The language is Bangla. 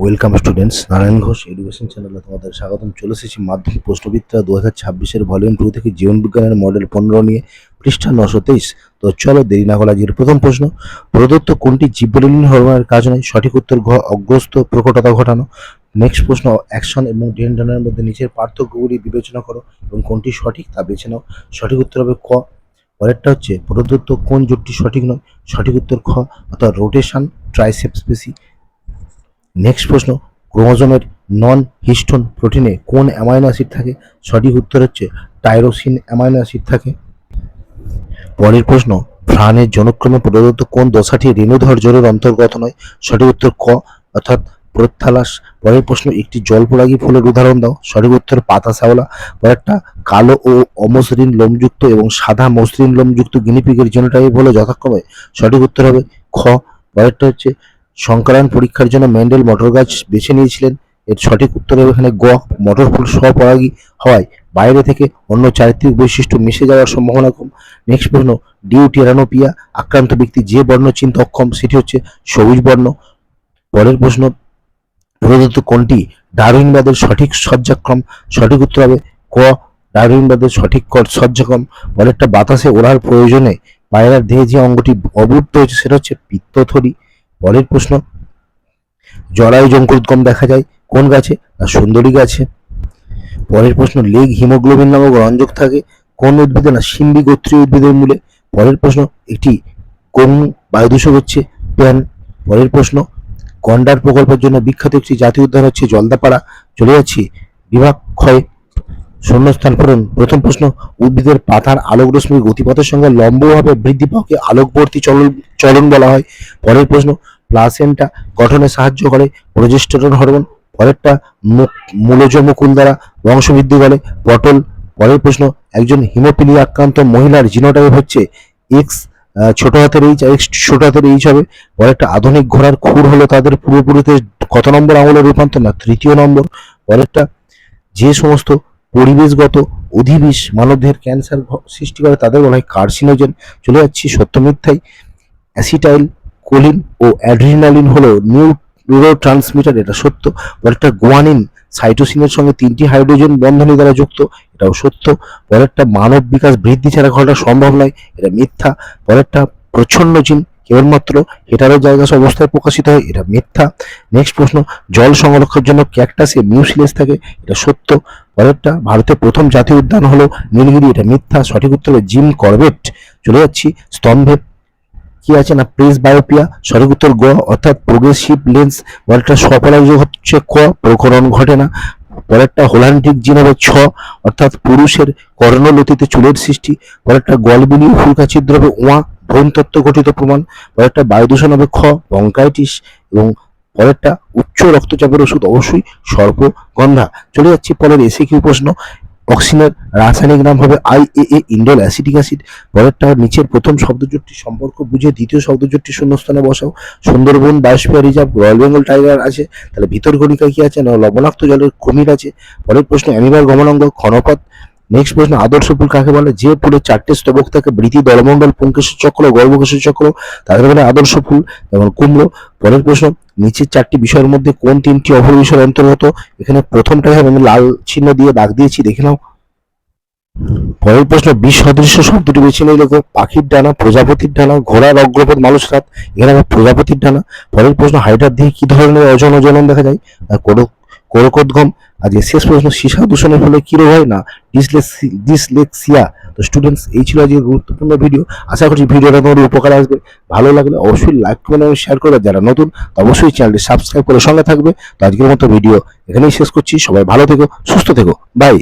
Welcome students, Narayan Ghosh education চ্যানেলে তোমাদের স্বাগতম। চলে এসেছি মাধ্যমিক প্রশ্নবিদ্যা 2026-এর ভলিউম 2 থেকে জীবন বিজ্ঞানের মডেল 15 নিয়ে, পৃষ্ঠা 923। তো চলো দেরি না করে আজকের প্রথম প্রশ্ন। প্রদত্ত কোনটি জিব্রেলিন হরমোনের কাজ নয়? সঠিক উত্তর ঘ, অগ্রস্ত প্রকটতা ঘটানো। নেক্সট প্রশ্ন, অ্যাকশন এবং ডেনড্রনের মধ্যে নিচের পার্থক্যগুলি বিবেচনা করো এবং কোনটি সঠিক তা বেছে নাও। সঠিক উত্তর হবে ক। পরেরটা হচ্ছে, প্রদত্ত কোন জোটটি সঠিক নয়? সঠিক উত্তর খ, অর্থাৎ রোটেশন ট্রাইসেপস পেশি। নেক্সট প্রশ্ন, ক্রোমোজোমের নন হিস্টোন প্রোটিনে কোন অ্যামাইনো অ্যাসিড থাকে? সঠিক উত্তর হচ্ছে টাইরোসিন অ্যামাইনো অ্যাসিড থাকে। পরের প্রশ্ন, ফ্রানের জনক্রমে প্রদত্ত কোন দশাটি রেণুধর জোড়ের অন্তর্গত নয়? সঠিক উত্তর ক, অর্থাৎ প্রত্যালাস। পরের প্রশ্ন, একটি জলপরাগী ফুলের উদাহরণ দাও। সঠিক উত্তর পাতা শ্যাওলা। পরেরটা, কালো ও অমসৃণ লোমযুক্ত এবং সাদা মসৃণ লোমযুক্ত গিনিপিগের জিনোটাইপ হলো যথাক্রমে। সঠিক উত্তর হবে খ। পরেরটা হচ্ছে, সংকরায়ন পরীক্ষার জন্য মেন্ডেল মটর গাছ বেছে নিয়েছিলেন। এর সঠিক উত্তর হবে এখানে গ, মটর ফুল স্বপরাগী হওয়ায় বাইরে থেকে অন্য চারিত্রিক বৈশিষ্ট্য মিশে যাওয়ার সম্ভাবনা কম। নেক্সট প্রশ্ন, ডিউটেরানোপিয়া আক্রান্ত ব্যক্তি যে বর্ণ চিনতে অক্ষম সেটি হচ্ছে সবুজ বর্ণ। পরের প্রশ্ন, প্রদত্ত কোনটি ডারউইনবাদের সঠিক সজ্জাক্রম? সঠিক উত্তর হবে ক, ডারউইনবাদের সঠিক সজ্জাক্রম। পরেরটা, বাতাসে ওড়ার প্রয়োজনে পায়রার দেহে যে অঙ্গটি অবরুদ্ধ হয়েছে সেটা হচ্ছে পিত্তথলি। পরের প্রশ্ন, জরায়ু যঙ্কোদ্গম দেখা যায় কোন গাছে? না সুন্দরী গাছে। পরের প্রশ্ন, লেগ হিমোগ্লোবিন নামক রঞ্জক থাকে কোন উদ্ভিদে? না সিম্বি গোত্রীয় উদ্ভিদের মূলে। পরের প্রশ্ন, একটি কোন বায়ুদূষক হচ্ছে প্যান। পরের প্রশ্ন, গন্ডার প্রকল্পের জন্য বিখ্যাত একটি জাতীয় উদ্যান হচ্ছে জলদাপাড়া। চলে যাচ্ছি বিভাগ ক্ষয়, শূন্যস্থান পূরণ। প্রথম প্রশ্ন, উদ্ভিদের পাতার আলোক রশ্মির গতিপথের সঙ্গে লম্বভাবে বৃদ্ধি পাওয়াকে আলোকবর্তী চলন বলা হয়। পরের প্রশ্ন, প্লাসেন্টা গঠনে সাহায্য করে প্রোজেস্টেরন হরমোন। পরেরটা, মূলজ মুকুল দ্বারা বংশবৃদ্ধি করে পটল। পরের প্রশ্ন, একজন হিমোফিলিয়া আক্রান্ত মহিলার জিনোটাইপ হচ্ছে এক্স ছোট হাতের এইচ, এক্স ছোট হাতের এইচ হবে। পরেরটা, আধুনিক ঘোড়ার খুর হলো তাদের পূর্বপুরুষদের কত নম্বর আঙুলের রূপান্তর? না তৃতীয় নম্বর। পরেরটা, যে সমস্ত পরিবেশগত অধিবিষ মানবদেহের ক্যান্সার সৃষ্টি করে তাদের বলা হয় কার্সিনোজেন। চলে যাচ্ছি সত্য মিথ্যায়। অ্যাসিটাইল কোলিন ও অ্যাড্রিনালিন হলো নিউরো ট্রান্সমিটার, এটা সত্য। পরেরটা, গুয়ানিন সাইটোসিনের সঙ্গে 3টি হাইড্রোজেন বন্ধনী দ্বারা যুক্ত, এটাও সত্য। পরেরটা, মানব বিকাশ বৃদ্ধি ছাড়া ঘটা সম্ভব নয়, এটা মিথ্যা। পরেরটা, প্রচ্ছন্ন জিন কেবলমাত্র হেটারো জায়গাস অবস্থায় প্রকাশিত হয়, এটা মিথ্যা। নেক্সট প্রশ্ন, জল সংরক্ষণের জন্য ক্যাকটাসে মিউসিলেস থাকে, এটা সত্য। পরেরটা, ভারতের প্রথম জাতীয় উদ্যান হলো নীলগিরি, এটা মিথ্যা। সঠিক উত্তর হলো জিম করবেট। চলে যাচ্ছি স্তম্ভে কি আছে? না প্রেস বায়োপিয়া। সঠিক উত্তর গ, অর্থাৎ প্রোগ্রেসিভ লেন্স। পরেরটা, স্বপরাগযোগ হচ্ছে ক, প্রকরণ ঘটে না। পরেরটা, হোলান্টিক জিন হবে ছ, অর্থাৎ পুরুষের কর্ণলতিতে চুলের সৃষ্টি। পরেরটা, গলবিলীয় ফুলকা ছিদ্র হবে ওয়া, ভ্রূণতত্ত্ব গঠিত প্রমাণ। পরেরটা, বায়ু দূষণ হবে খ, ব্রঙ্কাইটিস। এবং পরেরটা, উচ্চ রক্তচাপের ওষুধ অবশ্যই সর্পগন্ধা। চলে যাচ্ছি পরের এসিকিউ প্রশ্ন। অক্সিনের রাসায়নিক নাম হবে IAA, ইন্ডোল অ্যাসিটিক অ্যাসিড। পরেরটা, নিচের প্রথম শব্দজোটটির সম্পর্ক বুঝে দ্বিতীয় শব্দজোটটি শূন্যস্থানে বসাও। Sundarban biosphere reserve, royal Bengal tiger আছে, তাহলে ভিতরকণিকা কি আছে? না লবণাক্ত জলের কুমির আছে। পরের প্রশ্ন, অ্যামিবার গমনাঙ্গ ক্ষণপথ। নেক্সট প্রশ্ন, আদর্শ ফুল কাকে বলে? যে ফুলের 4টে স্তবক থাকে, বৃতি, দলমণ্ডল, পুংকেশর চক্র, গর্ভকেশর চক্র, তাদের বলে আদর্শ ফুল, যেমন কুমড়ো। পরের প্রশ্ন, নিচের 4টি বিষয়ের মধ্যে কোন 3টি অপর বিষয়ের অন্তর্গত? এখানে প্রথমটাই হবে, আমি লাল চিহ্ন দিয়ে দাগ দিয়েছি, দেখে নাও। পরের প্রশ্ন, বিষ সদৃশ্য শব্দটি বেছে নিয়ে লেখো। পাখির ডানা, প্রজাপতির ডানা, ঘোড়ার অগ্রপথ, মানুষ রাত। এখানে আমার প্রজাপতির ডানা। পরের প্রশ্ন, হাইড্রার দেহে কি ধরনের অজন দেখা যায়? কোরকোদ্গম। আজকে শেষ প্রশ্ন, সীসা দূষণের ফলে কি রোগ হয়? না ডিসলেক্সিয়া। তো স্টুডেন্টস, এই ছিল আজকে গুরুত্বপূর্ণ ভিডিও। আশা করছি ভিডিওটা তোমাদের উপকার আসবে। ভালো লাগলে অবশ্যই লাইক কমেন্ট এবং শেয়ার করবে। যারা নতুন অবশ্যই চ্যানেলটি সাবস্ক্রাইব করে সঙ্গে থাকবে। তো আজকের মতো ভিডিও এখানেই শেষ করছি। সবাই ভালো থেকো, সুস্থ থেকো, বাই।